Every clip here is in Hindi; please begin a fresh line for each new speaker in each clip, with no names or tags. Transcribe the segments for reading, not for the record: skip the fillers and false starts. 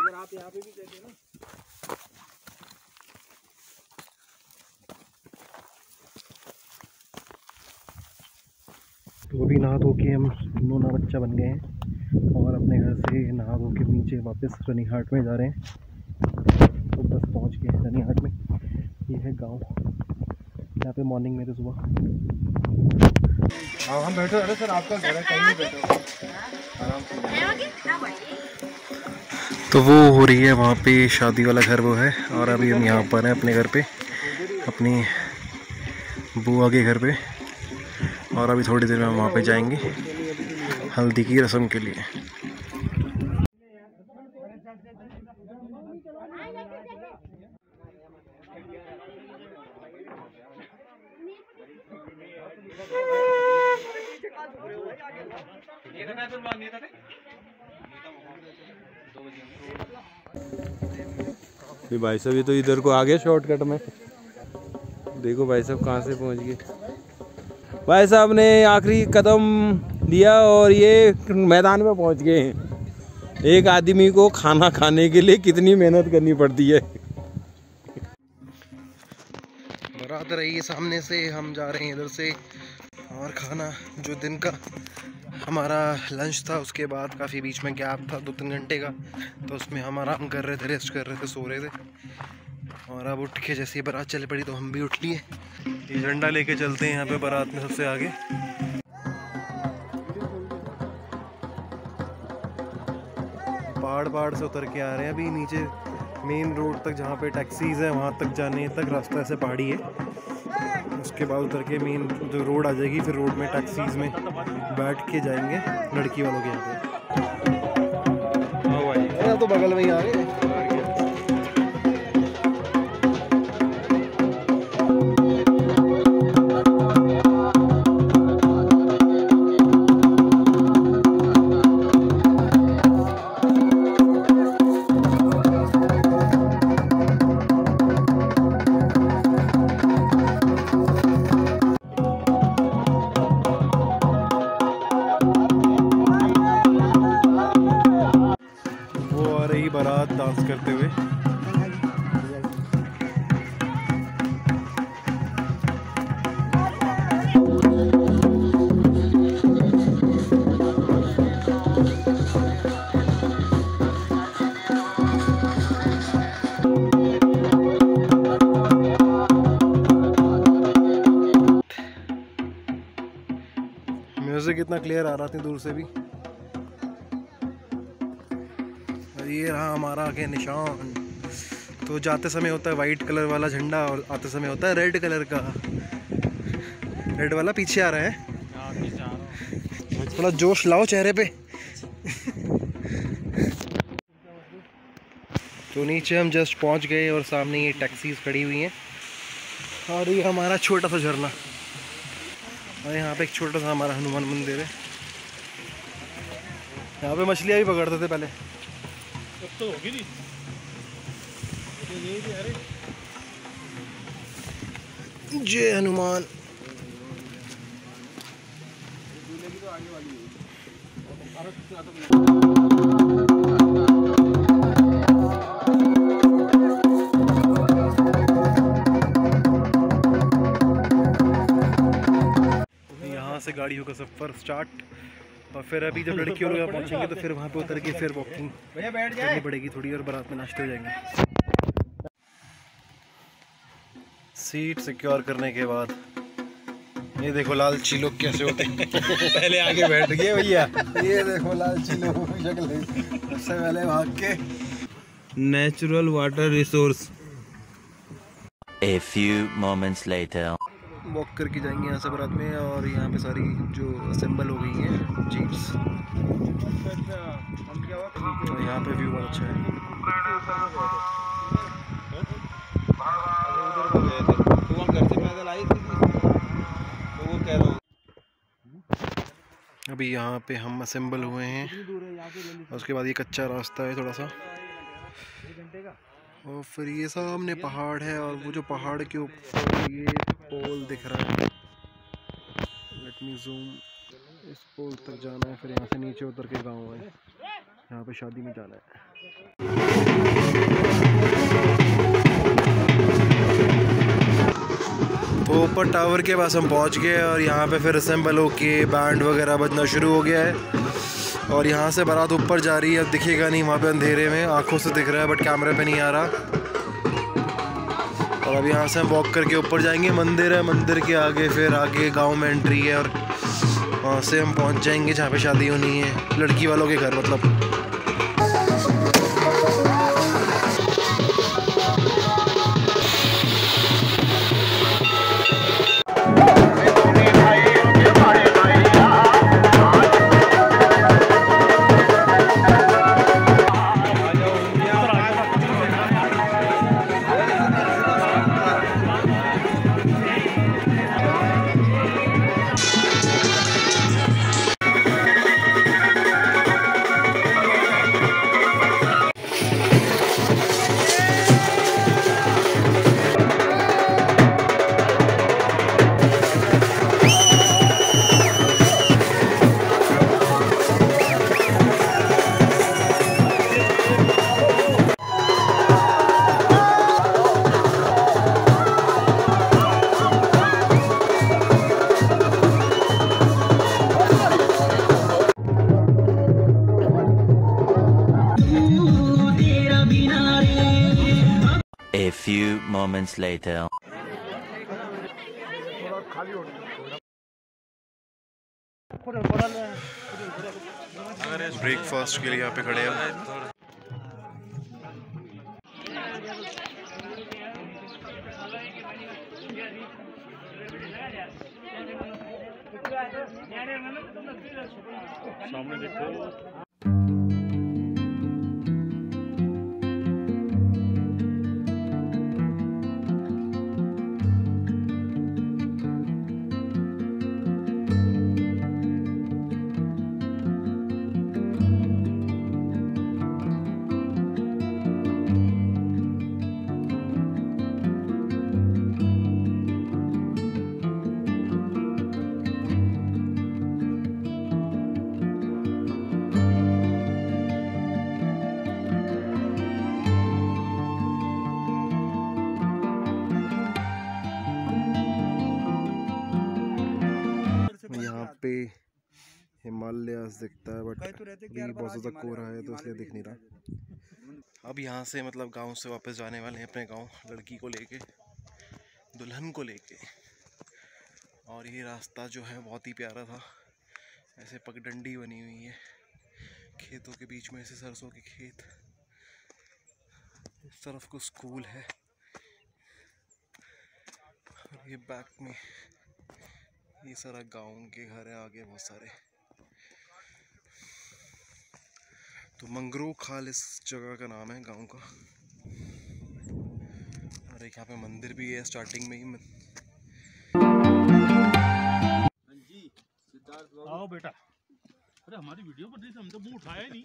अगर आप यहाँ पे भी कहते ना। तो अभी नहा धो के हम नूना बच्चा बन गए हैं और अपने घर से नहा धो के नीचे वापस रनिहाट में जा रहे हैं। तो बस पहुँच गए रनिहाट में। ये है गांव, यहाँ पे मॉर्निंग में तो सुबह। हाँ हम बैठे। अरे सर आपका घर है, कहीं नहीं बैठो आराम से। तो वो हो रही है वहाँ पे शादी वाला घर वो है, और अभी हम यहाँ पर हैं अपने घर पे, अपनी बुआ के घर पे। और अभी थोड़ी देर में हम वहाँ पे जाएंगे हल्दी की रस्म के लिए।
भाई साहब ये तो इधर को आ गए शॉर्टकट में। देखो भाई साहब कहाँ से पहुँच गए। भाई साहब ने आखिरी कदम दिया और ये मैदान में पहुँच गए हैं। एक आदमी को खाना खाने के लिए कितनी मेहनत करनी पड़ती है।
बारात रही है सामने से, हम जा रहे हैं इधर से। और खाना जो दिन का हमारा लंच था, उसके बाद काफ़ी बीच में गैप था 2-3 घंटे का, तो उसमें हम आराम कर रहे थे, रेस्ट कर रहे थे, सो रहे थे। और अब उठ के जैसे ही बारात चल पड़ी तो हम भी उठ लिए। ये झंडा लेके चलते हैं यहाँ पे बारात में सबसे आगे। पहाड़ से उतर के आ रहे हैं अभी नीचे मेन रोड तक, जहाँ पे टैक्सीज़ हैं वहाँ तक जाने तक रास्ता ऐसे पहाड़ी है। उसके बाद उतर के मेन जो रोड आ जाएगी, फिर रोड में टैक्सीज़ में बैठ के जाएंगे लड़की वालों के यहाँ पे। तो बगल में ही आ गए। बारात डांस करते हुए। म्यूजिक इतना क्लियर आ रहा था दूर से भी। ये रहा हमारा आगे निशान। तो जाते समय होता है वाइट कलर वाला झंडा और आते समय होता है रेड कलर का। रेड वाला पीछे आ रहा है, थोड़ा जोश लाओ चेहरे पे। तो नीचे हम जस्ट पहुंच गए और सामने ये टैक्सीज खड़ी हुई हैं और ये हमारा छोटा सा झरना। और यहाँ पे एक छोटा सा हमारा हनुमान मंदिर है। यहाँ पे मछलियाँ भी पकड़ते थे पहले। तो होगी नहीं जय हनुमान। यहाँ से गाड़ियों का सफर स्टार्ट। और फिर अभी जब लड़कियों लोग पहुँचेंगे तो फिर वहाँ पे उतर के फिर वॉकिंग करनी पड़ेगी थोड़ी, और बारात में नाश्ते हो जाएंगे। सीट सिक्योर करने के बाद ये देखो लालची लोग कैसे होते हैं।
पहले आगे बैठ गए भैया।
ये देखो लालची लोगों की शक्ल, सबसे पहले भाग के।
Natural water resource.
A few moments later.
Walk करके जाएंगे यहाँ से बारात में। और यहाँ पे सारी जो असेंबल हो गई हैं जीप्स। तो यहाँ पे व्यू बहुत अच्छा है। अभी यहाँ पे हम असेंबल हुए हैं। उसके बाद ये कच्चा रास्ता है थोड़ा सा, और फिर ये सामने पहाड़ है, और वो जो पहाड़ के ऊपर ये पोल दिख रहा है। Let me zoom. इस पोल तक जाना है, फिर यहाँ से नीचे उतर के गाँव है। यहाँ पे शादी में जाना है। तो ऊपर टावर के पास हम पहुंच गए और यहाँ पे फिर असेंबल होके बैंड वगैरह बजना शुरू हो गया है। और यहाँ से बारात ऊपर जा रही है। अब दिखेगा नहीं वहाँ पे अंधेरे में, आंखों से दिख रहा है बट कैमरे पे नहीं आ रहा। और अब यहाँ से हम वॉक करके ऊपर जाएंगे। मंदिर है, मंदिर के आगे फिर आगे गांव में एंट्री है और वहाँ से हम पहुँच जाएंगे जहाँ पे शादी होनी है, लड़की वालों के घर मतलब।
A few moments later.
Breakfast के लिए यहाँ पे खड़े हैं।
सामने देखो।
यहाँ पे हिमालयास दिखता है बट अभी बहुत ज़्यादा कोहरा है तो इसलिए दिख नहीं रहा। अब यहाँ से मतलब गांव से वापस जाने वाले हैं अपने गांव, लड़की को लेके, दुल्हन को लेके। और ये रास्ता जो है बहुत ही प्यारा था, ऐसे पगडंडी बनी हुई है खेतों के बीच में, ऐसे सरसों के खेत, इस तरफ को स्कूल है और ये बैक में ये सारा गांव के घर है आगे बहुत सारे। तो मंगरू खाल इस जगह का नाम है गांव का। और एक यहाँ पे मंदिर भी है स्टार्टिंग में ही।
आओ बेटा, अरे हमारी वीडियो बन रही थी, हम तो मुंह उठाया ही नहीं।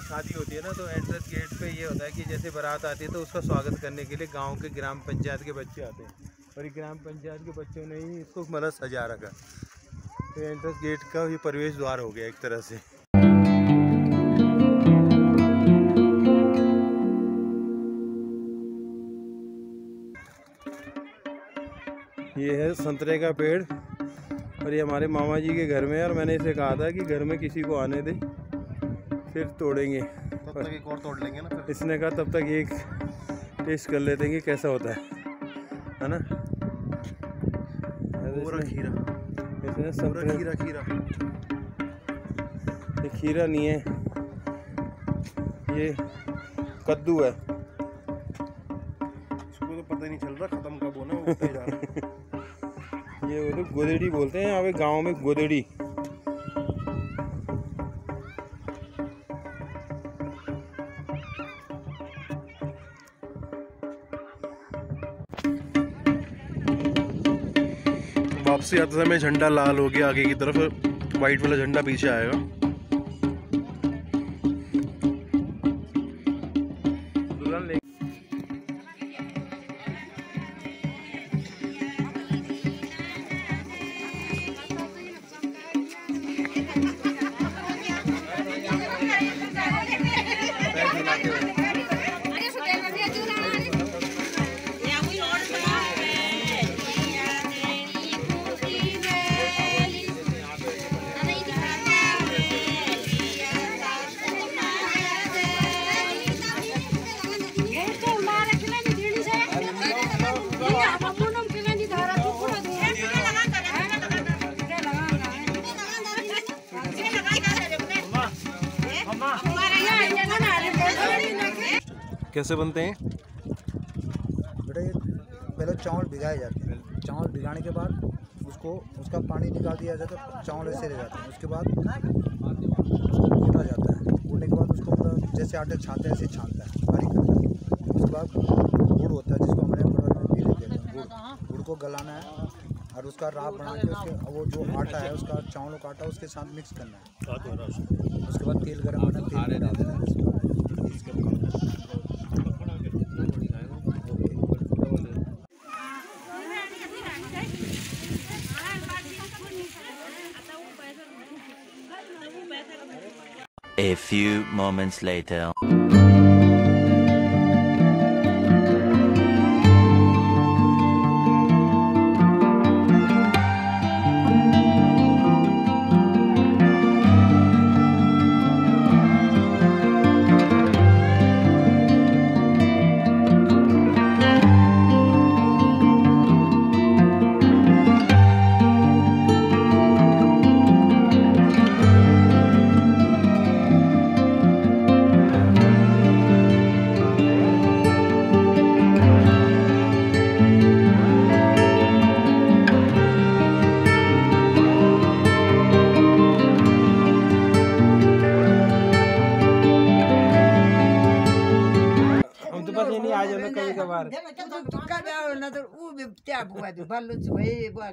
शादी होती है ना, तो एंट्रेंस गेट पे ये होता है कि जैसे बारात आती है तो उसका स्वागत करने के लिए गांव के ग्राम पंचायत के बच्चे आते हैं और ये ग्राम पंचायत के बच्चों ने ही इसको मतलब सजा रखा। तो एंट्रेंस गेट का ये प्रवेश द्वार हो गया एक तरह से। ये है संतरे का पेड़ और ये हमारे मामा जी के घर में है और मैंने इसे कहा था कि घर में किसी को आने दे फिर तोड़ेंगे।
तब तक एक और तोड़ लेंगे ना फिर।
इसने कहा तब तक एक टेस्ट कर लेते हैं कि कैसा होता है ना।
पूरा खीरा,
इसमें
पूरा खीरा खीरा।
ये खीरा नहीं है, ये कद्दू है।
इसको तो पता ही नहीं चल रहा खत्म कब होना, वो उठते जा रहा है।
ये वो तो गोदेड़ी बोलते हैं यहाँ पे गाँव में, गोदेड़ी।
वापसी आते समय झंडा लाल हो गया आगे की तरफ, वाइट वाला झंडा पीछे आएगा। कैसे बनते हैं
बेटा? ये पहले चावल भिगाए जाते हैं, चावल भिगाने के बाद उसका पानी निकाल दिया जाता है, चावल ऐसे रह जाते हैं। उसके बाद कूटा जाता है, कूटने के बाद उसको मतलब जैसे आटे छानते हैं ऐसे छानता है, बारीक करता है। उसके बाद गुड़ होता है जिसको हमारे यहाँ में पीले कहते हैं। गुड़ को गलाना है और उसका राब बना के उसके वो जो आटा है उसका चावलों का आटा उसके साथ मिक्स करना है। उसके बाद तेल गर्म होना, तेल डाल देना है।
A few moments later.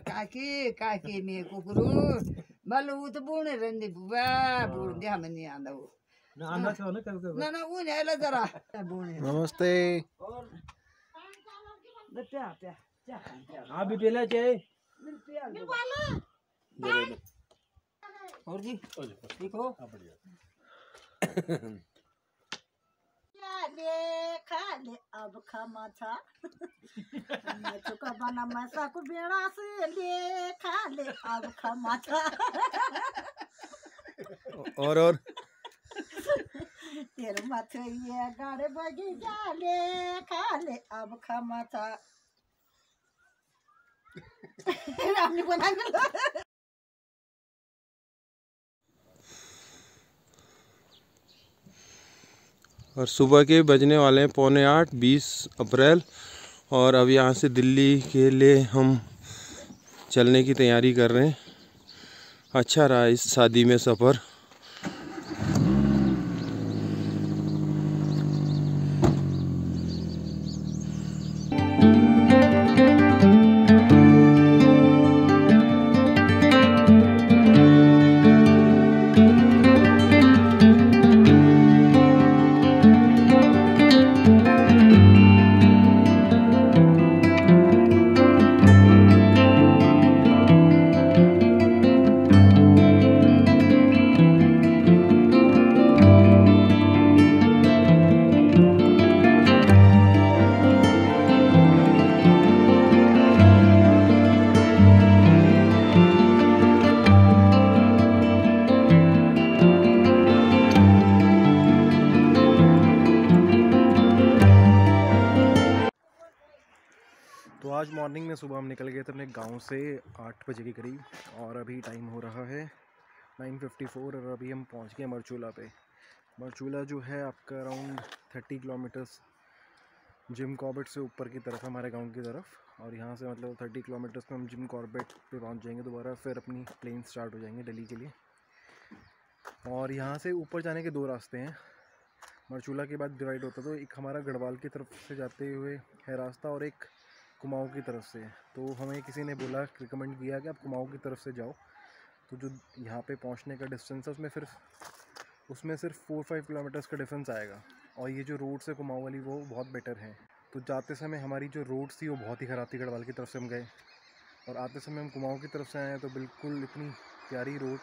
काकी काकी ने कुकुरु बालू तो बुने रंदी बुबा बुन दे हमें नहीं आंदा वो ना ना वो नहीं आला जरा बुने।
नमस्ते।
आप भी पीला चाहिए?
और जी देखो
ले खा ले अब खामा था चुका बना मसा को बेड़ा से ले खा ले अब खामा था।
और
तेरे माथे ये गाड़े बगी जा ले खा ले अब खामा था। रामनी बना के
और सुबह के बजने वाले हैं 7:45, 20 अप्रैल। और अब यहाँ से दिल्ली के लिए हम चलने की तैयारी कर रहे हैं। अच्छा रहा इस शादी में सफ़र।
तो आज मॉर्निंग में सुबह हम निकल गए थे अपने गांव से 8 बजे के करीब, और अभी टाइम हो रहा है 9:54 और अभी हम पहुंच गए मरचूला पे। मरचूला जो है आपका अराउंड 30 किलोमीटर्स जिम कॉर्बेट से ऊपर की तरफ, हमारे गांव की तरफ। और यहाँ से मतलब 30 किलोमीटर्स में हम जिम कॉर्बेट पे पहुँच जाएंगे दोबारा, फिर अपनी प्लेन स्टार्ट हो जाएंगे दिल्ली के लिए। और यहाँ से ऊपर जाने के 2 रास्ते हैं, मरचूला के बाद डिवाइड होता तो एक हमारा गढ़वाल की तरफ से जाते हुए है रास्ता, और एक कुमाऊँ की तरफ से। तो हमें किसी ने बोला, रिकमेंड किया कि आप कुमाऊँ की तरफ से जाओ। तो जो यहाँ पे पहुँचने का डिस्टेंस है उसमें सिर्फ 4-5 किलोमीटर्स का डिफरेंस आएगा। और ये जो रोड से कुमाऊँ वाली वो बहुत बेटर है। तो जाते समय हमारी जो रोड थी वो बहुत ही ख़राब थी, गढ़वाल की तरफ से हम गए, और आते समय हम कुमाऊँ की तरफ से आए हैं तो बिल्कुल इतनी प्यारी रोड,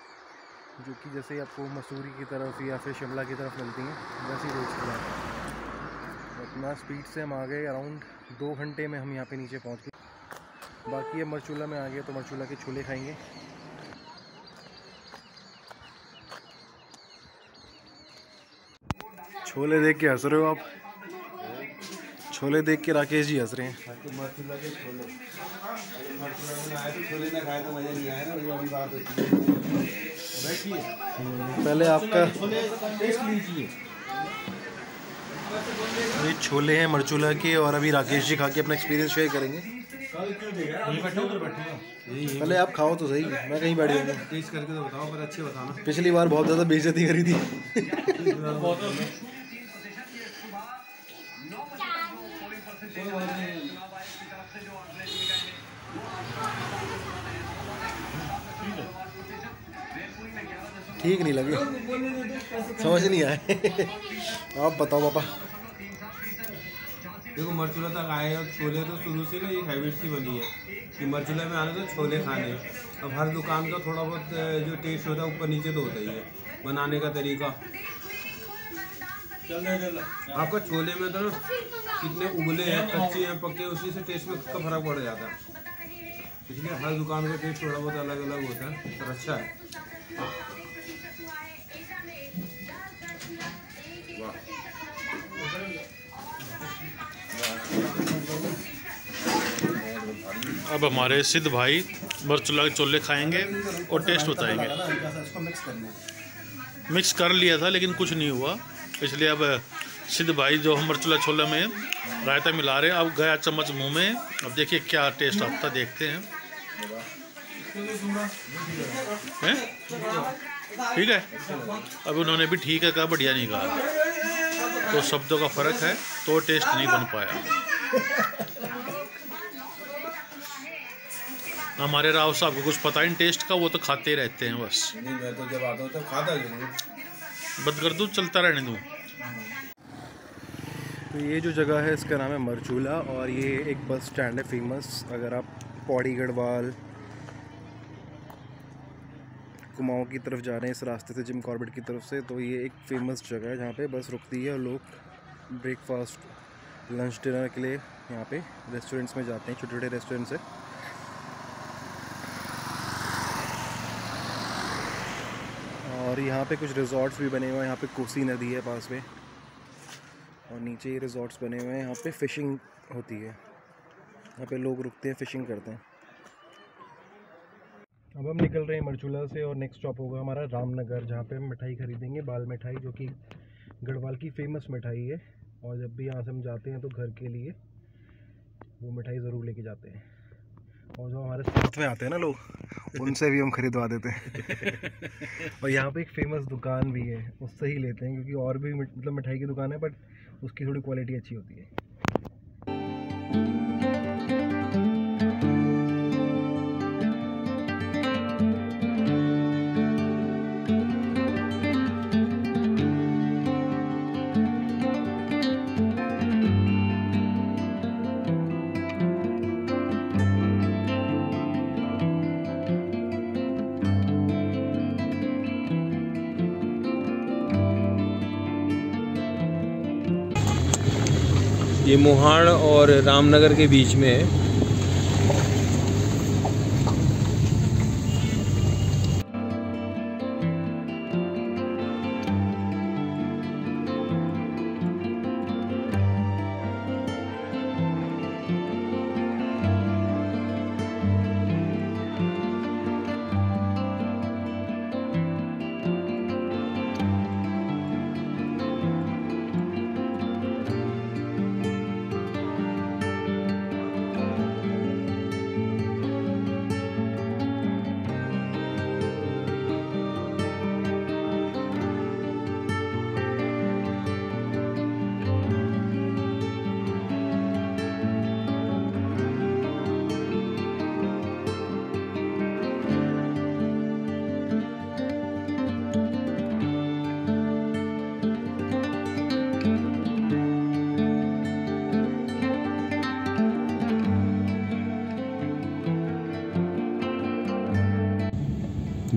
जो कि जैसे आपको मसूरी की तरफ या फिर शिमला की तरफ मिलती हैं वैसी रोड्स की बात है। इतना स्पीड से हम आ गए, अराउंड 2 घंटे में हम यहाँ पे नीचे पहुँच गए। बाकी अब मरचूला में आ गए तो मरचूला के छोले खाएंगे। छोले देख के हंस रहे हो आप? छोले देख के राकेश जी हंस रहे हैं।
मरचूला के छोले, मरचूला में आए तो छोले ना खाए तो मज़ा नहीं आया ना, वही वाली बात होती है।
पहले आपका
टेस्ट लीजिए।
ये छोले हैं मरचूला के, और अभी राकेश जी खा के अपना एक्सपीरियंस शेयर करेंगे। पहले आप खाओ तो सही, मैं कहीं बैठ जाऊँगा।
टेस्ट करके तो बताओ, पर अच्छे बताना।
पिछली बार बहुत ज़्यादा बेइज्जती करी थी। ठीक नहीं लगे, समझ नहीं आए। आप बताओ पापा।
देखो मरचूला तक आए और छोले तो शुरू से ना एक हैबिट सी बनी है कि मरचूला में आने तो छोले खाने। अब हर दुकान का थोड़ा बहुत जो टेस्ट होता है ऊपर नीचे तो होता ही है, बनाने का तरीका। आपका छोले में तो कितने उबले हैं, कच्चे हैं, पक्के, उसी से टेस्ट में का फर्क पड़ जाता है। इसलिए हर दुकान का टेस्ट थोड़ा बहुत अलग अलग होता है, पर अच्छा है।
अब हमारे सिद्ध भाई मरचूला के छोले खाएंगे और टेस्ट बताएंगे। मिक्स कर लिया था लेकिन कुछ नहीं हुआ, इसलिए अब सिद्ध भाई जो हम मरचूला छोले में रायता मिला रहे हैं। अब गया चम्मच मुंह में, अब देखिए क्या टेस्ट आता, देखते हैं। ठीक है, अब उन्होंने भी ठीक है कहा, बढ़िया नहीं कहा, तो शब्दों का फ़र्क है तो टेस्ट नहीं बन पाया। हमारे राव साहब को कुछ पता नहीं टेस्ट का, वो तो खाते ही रहते हैं बस।
नहीं, मैं तो जब आता हूँ तब खाता जरूर।
बंद कर दूँ, चलता रहने दूँ।
तो ये जो जगह है इसका नाम है मरचूला, और ये एक बस स्टैंड है फेमस। अगर आप पौड़ी गढ़वाल कुमाऊँ की तरफ जा रहे हैं इस रास्ते से, जिम कॉर्बेट की तरफ से, तो ये एक फेमस जगह है जहाँ पे बस रुकती है और लोग ब्रेकफास्ट, लंच, डिनर के लिए यहाँ पे रेस्टोरेंट्स में जाते हैं, छोटे छोटे रेस्टोरेंट्स है। और यहाँ पे कुछ रिजॉर्ट्स भी बने हुए हैं। यहाँ पे कोसी नदी है पास में, और नीचे ये रिजॉर्ट्स बने हुए हैं। यहाँ पे फ़िशिंग होती है, यहाँ पे लोग रुकते हैं, फ़िशिंग करते हैं। अब हम निकल रहे हैं मरचूला से, और नेक्स्ट स्टॉप होगा हमारा रामनगर, जहाँ पे हम मिठाई खरीदेंगे, बाल मिठाई, जो कि गढ़वाल की फ़ेमस मिठाई है। और जब भी यहाँ से हम जाते हैं तो घर के लिए वो मिठाई ज़रूर लेके जाते हैं। और जो हमारे साथ में आते हैं ना लोग, उनसे भी हम खरीदवा देते हैं। और यहाँ पे एक फ़ेमस दुकान भी है, उससे ही लेते हैं, क्योंकि और भी मतलब मिठाई की दुकान है, बट उसकी थोड़ी क्वालिटी अच्छी होती है।
ये मोहाड़ और रामनगर के बीच में है।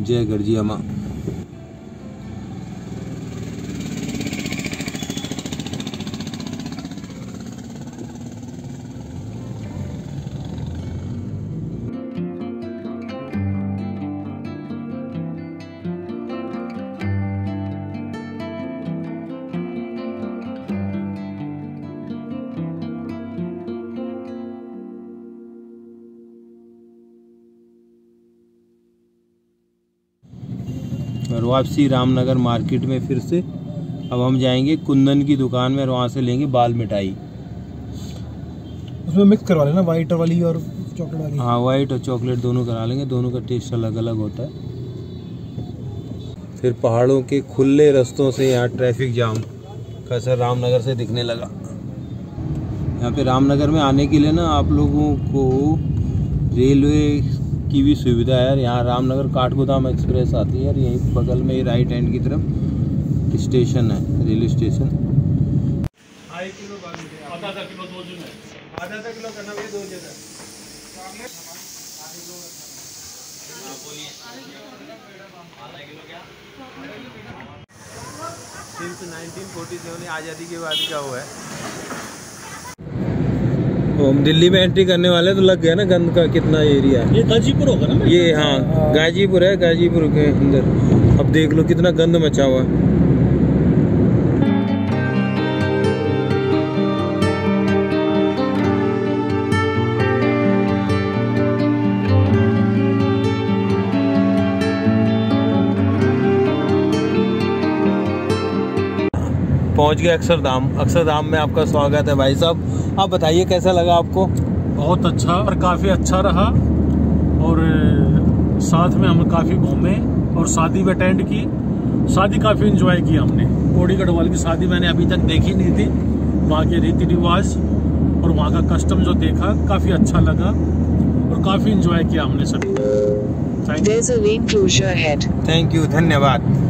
जय गर्जिया माँ। और वापसी रामनगर मार्केट में फिर से अब हम जाएंगे कुंदन की दुकान में और वहाँ से लेंगे बाल मिठाई।
उसमें मिक्स करवा लेना, वाइट वाली और चॉकलेट वाली।
हाँ, वाइट और चॉकलेट दोनों करा लेंगे, दोनों का टेस्ट अलग अलग होता है। फिर पहाड़ों के खुले रास्तों से यहाँ ट्रैफिक जाम का असर रामनगर से दिखने लगा। यहाँ पे रामनगर में आने के लिए ना आप लोगों को रेलवे की भी सुविधा है यार। यहाँ रामनगर काठगोदाम एक्सप्रेस आती है यार, यहीं बगल में राइट हैंड की तरफ स्टेशन है, रेलवे स्टेशन।
आधा किलो दो जन है,
आधा किलो करना भाई, दो जगह। सिर्फ 1947 आज़ादी के बाद क्या हुआ है। हम दिल्ली में एंट्री करने वाले तो लग गया ना गंद का कितना एरिया है।
ये गाजीपुर होगा ना?
ये हाँ गाजीपुर है, गाजीपुर के अंदर अब देख लो कितना गंद मचा हुआ है। पहुंच गए अक्षरधाम। अक्षरधाम में आपका स्वागत है भाई साहब। आप बताइए कैसा लगा आपको?
बहुत अच्छा और काफ़ी अच्छा रहा, और साथ में हम काफ़ी घूमे और शादी भी अटेंड की। शादी काफ़ी एंजॉय की हमने। पौड़ी गढ़वाल की शादी मैंने अभी तक देखी नहीं थी। वहाँ के रीति रिवाज और वहाँ का कस्टम जो देखा काफ़ी अच्छा लगा और काफ़ी एंजॉय किया हमने सभी।
थैंक यू, धन्यवाद।